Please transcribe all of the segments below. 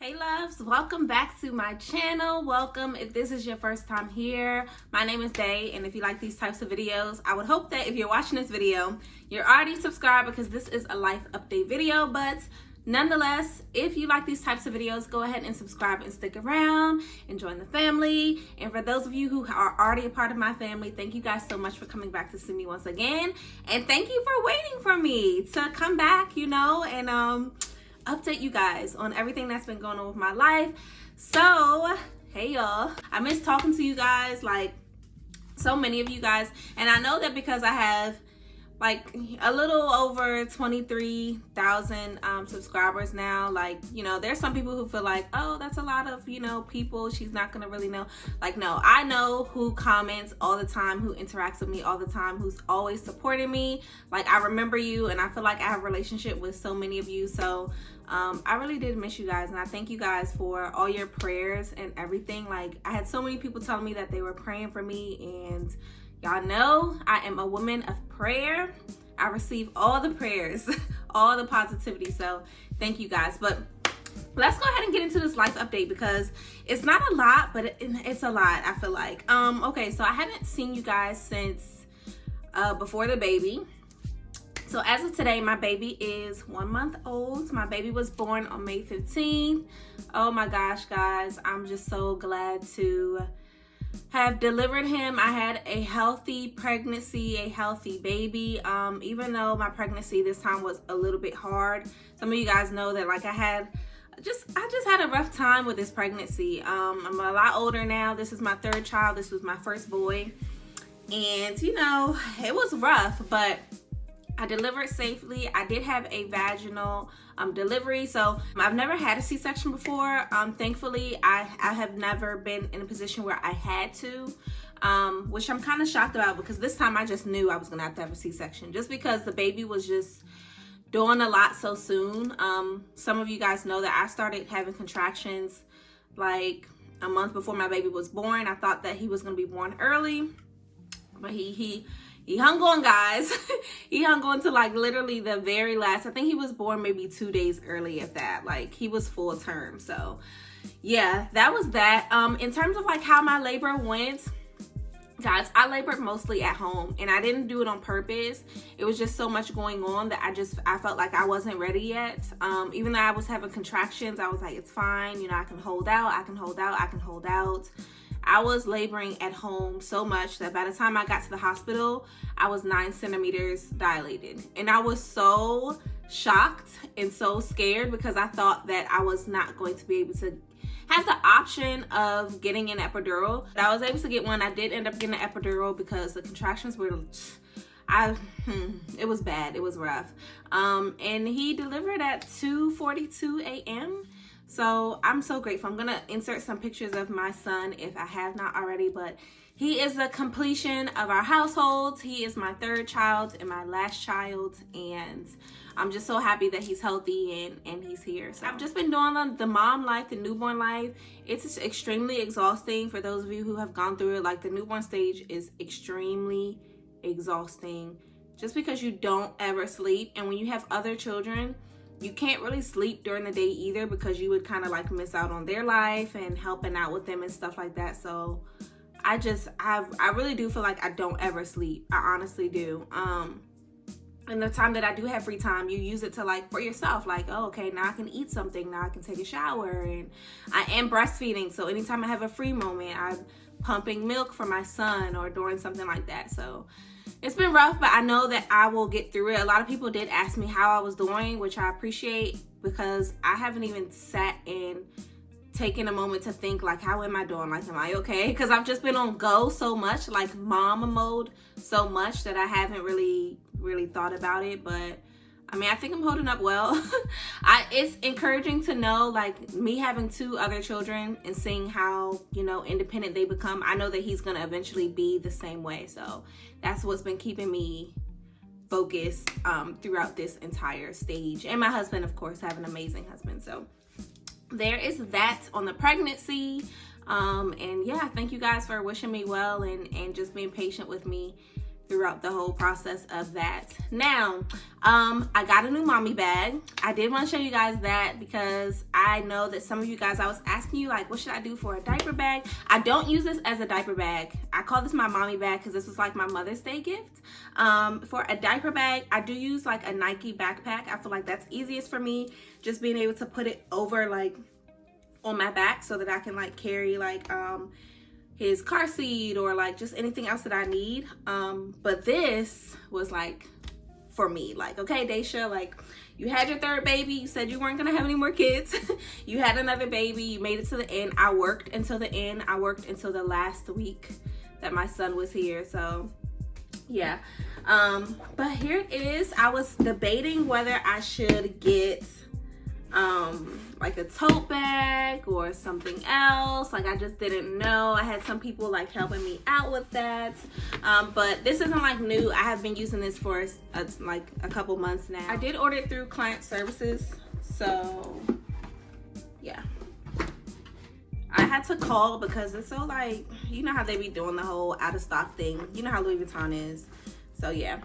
Hey loves, welcome back to my channel. Welcome if this is your first time here. My name is Day, and if you like these types of videos, I would hope that if you're watching this video, you're already subscribed because this is a life update video. But nonetheless, if you like these types of videos, go ahead and subscribe and stick around and join the family. And for those of you who are already a part of my family, thank you guys so much for coming back to see me once again. And thank you for waiting for me to come back, and update you guys on everything that's been going on with my life. So hey y'all, I miss talking to you guys, like so many of you guys, and I know that because I have like a little over 23,000 subscribers now. Like, there's some people who feel like, oh, that's a lot of people, she's not gonna really know. Like, no, I know who comments all the time, who interacts with me all the time, who's always supporting me. Like, I remember you, and I feel like I have a relationship with so many of you. So I really did miss you guys, and I thank you guys for all your prayers and everything. Like, I had so many people telling me that they were praying for me, and y'all know I am a woman of prayer. I receive all the prayers, all the positivity. So thank you guys. But let's go ahead and get into this life update because it's not a lot, but it's a lot, I feel like. Okay, so I haven't seen you guys since before the baby. So as of today, my baby is 1 month old. My baby was born on May 15th. Oh my gosh, guys, I'm just so glad to have delivered him. I had a healthy pregnancy, a healthy baby. Even though my pregnancy this time was a little bit hard. Some of you guys know that, like, I just had a rough time with this pregnancy. I'm a lot older now. This is my third child. This was my first boy. And it was rough, but I delivered safely. I did have a vaginal delivery, so I've never had a C-section before. Thankfully, I have never been in a position where I had to, which I'm kind of shocked about because this time I just knew I was gonna have to have a C-section just because the baby was just doing a lot so soon. Some of you guys know that I started having contractions like a month before my baby was born. I thought that he was gonna be born early, but he hung on, guys. He hung on to like literally the very last. I think he was born maybe 2 days early at that. Like, he was full term. So yeah, that was that. In terms of like how my labor went, guys, I labored mostly at home, and I didn't do it on purpose. It was just so much going on that I felt like I wasn't ready yet. Even though I was having contractions, I was like, it's fine. I can hold out. I can hold out. I can hold out. I was laboring at home so much that by the time I got to the hospital, I was 9 centimeters dilated. And I was so shocked and so scared because I thought that I was not going to be able to have the option of getting an epidural. I was able to get one. I did end up getting an epidural because the contractions were, it was bad. It was rough. And he delivered at 2:42 a.m. So I'm so grateful. I'm gonna insert some pictures of my son if I have not already, but he is the completion of our household. He is my third child and my last child, and I'm just so happy that he's healthy and he's here. So I've just been doing the mom life, the newborn life. It's just extremely exhausting for those of you who have gone through it. Like, the newborn stage is extremely exhausting just because you don't ever sleep, and when you have other children, you can't really sleep during the day either because you would kind of like miss out on their life and helping out with them and stuff like that. So I really do feel like I don't ever sleep. I honestly do. And the time that I do have free time, you use it to like for yourself. Like, oh, okay, now I can eat something. Now I can take a shower. And I am breastfeeding. So anytime I have a free moment, I'm pumping milk for my son or doing something like that. So it's been rough, but I know that I will get through it. A lot of people did ask me how I was doing, which I appreciate because I haven't even sat and taken a moment to think, like, how am I doing? Like, am I okay? Because I've just been on go so much, like mama mode so much that I haven't really thought about it. But I mean, I think I'm holding up well. It's encouraging to know, like, me having 2 other children and seeing how, independent they become. I know that he's going to eventually be the same way. So that's what's been keeping me focused throughout this entire stage. And my husband, of course, I have an amazing husband. So there is that on the pregnancy. And yeah, thank you guys for wishing me well and just being patient with me throughout the whole process of that. Now, I got a new mommy bag. I did want to show you guys that because I know that some of you guys, I was asking you like, what should I do for a diaper bag? I don't use this as a diaper bag. I call this my mommy bag because this was like my Mother's Day gift. For a diaper bag, I do use like a Nike backpack. I feel like that's easiest for me, just being able to put it over like on my back so that I can like carry like his car seat or like just anything else that I need. But this was like for me, like, okay, Daisha, like you had your third baby, you said you weren't gonna have any more kids. You had another baby, you made it to the end. I worked until the end. I worked until the last week that my son was here. So yeah, but here it is. I was debating whether I should get like a tote bag or something else. Like I just didn't know. I had some people like helping me out with that, but this isn't like new. I have been using this for like a couple months now. I did order it through client services, so yeah, I had to call because it's so like, you know how they be doing the whole out of stock thing. You know how Louis Vuitton is. So yeah,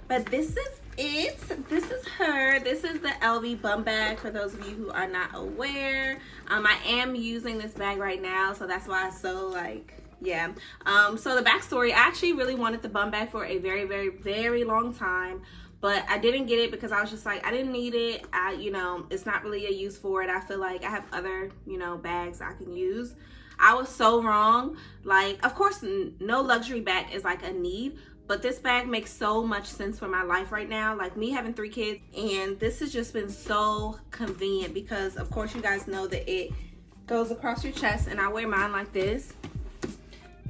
but this is it. This is her. This is the LV bum bag for those of you who are not aware. I am using this bag right now, so that's why it's so like, yeah. So the backstory, I actually really wanted the bum bag for a very, very, very long time, but I didn't get it because I was just like, I didn't need it. You know, it's not really a use for it. I feel like I have other, you know, bags I can use. I was so wrong. Like, of course, no luxury bag is like a need, but this bag makes so much sense for my life right now. Like me having 3 kids, and this has just been so convenient because of course you guys know that it goes across your chest, and I wear mine like this.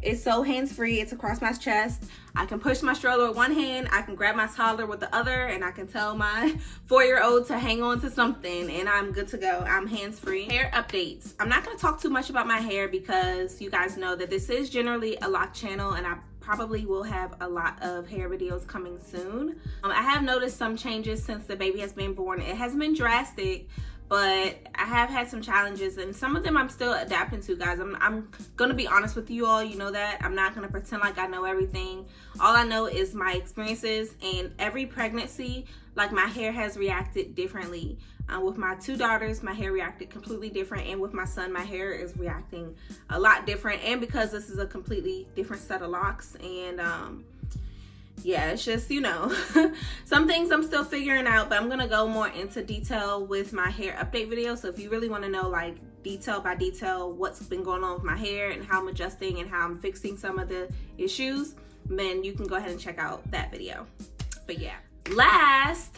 It's so hands-free. It's across my chest. I can push my stroller with one hand, I can grab my toddler with the other, and I can tell my 4-year-old to hang on to something, and I'm good to go. I'm hands-free. Hair updates. I'm not gonna talk too much about my hair because you guys know that this is generally a lock channel, and I probably will have a lot of hair videos coming soon. I have noticed some changes since the baby has been born. It hasn't been drastic, but I have had some challenges, and some of them I'm still adapting to, guys. I'm gonna be honest with you all. You know that. I'm not gonna pretend like I know everything. All I know is my experiences, and every pregnancy, like my hair has reacted differently. With my 2 daughters, my hair reacted completely different, and with my son, my hair is reacting a lot different, and because this is a completely different set of locks, and yeah, it's just, you know, some things I'm still figuring out, but I'm gonna go more into detail with my hair update video. So if you really want to know like detail by detail what's been going on with my hair and how I'm adjusting and how I'm fixing some of the issues, then you can go ahead and check out that video. But yeah, last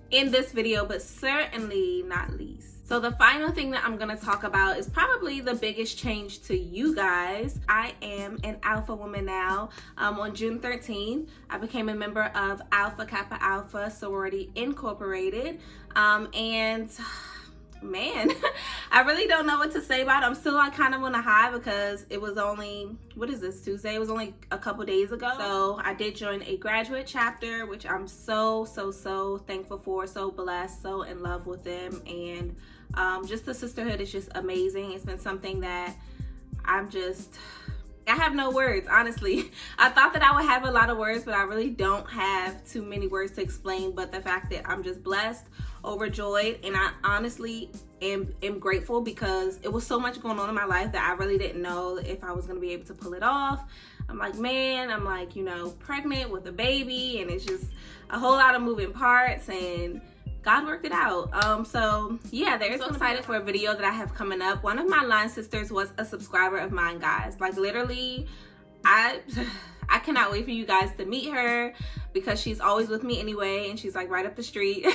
in this video, but certainly not least, so the final thing that I'm gonna talk about is probably the biggest change to you guys. I am an alpha woman now. On June 13th, I became a member of Alpha Kappa Alpha Sorority Incorporated, and man, I really don't know what to say about it. I'm still like kind of on a high because it was only, what is this, Tuesday? It was only a couple days ago. So I did join a graduate chapter, which I'm so thankful for, so blessed, so in love with them. And just the sisterhood is just amazing. It's been something that I have no words, honestly. I thought that I would have a lot of words, but I really don't have too many words to explain, but the fact that I'm just blessed, overjoyed, and I honestly am grateful because it was so much going on in my life that I really didn't know if I was going to be able to pull it off. I'm like, man, I'm like, you know, pregnant with a baby, and it's just a whole lot of moving parts, and God worked it out. So yeah, they're so excited for a video that I have coming up. One of my line sisters was a subscriber of mine, guys. Like literally, I cannot wait for you guys to meet her because she's always with me anyway, and she's like right up the street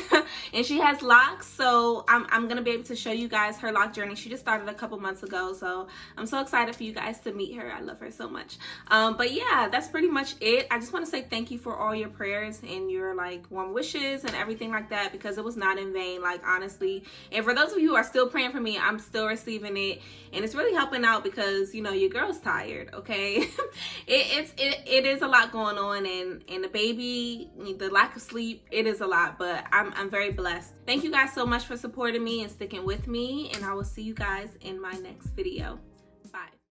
and she has locks, so I'm gonna be able to show you guys her lock journey. She just started a couple months ago, so I'm so excited for you guys to meet her. I love her so much. But yeah, that's pretty much it. I just want to say thank you for all your prayers and your like warm wishes and everything like that, because it was not in vain, like honestly. And for those of you who are still praying for me, I'm still receiving it, and it's really helping out because, you know, your girl's tired, okay? it is a lot going on, and the baby, the lack of sleep, it is a lot, but I'm very blessed. Thank you guys so much for supporting me and sticking with me, and I will see you guys in my next video.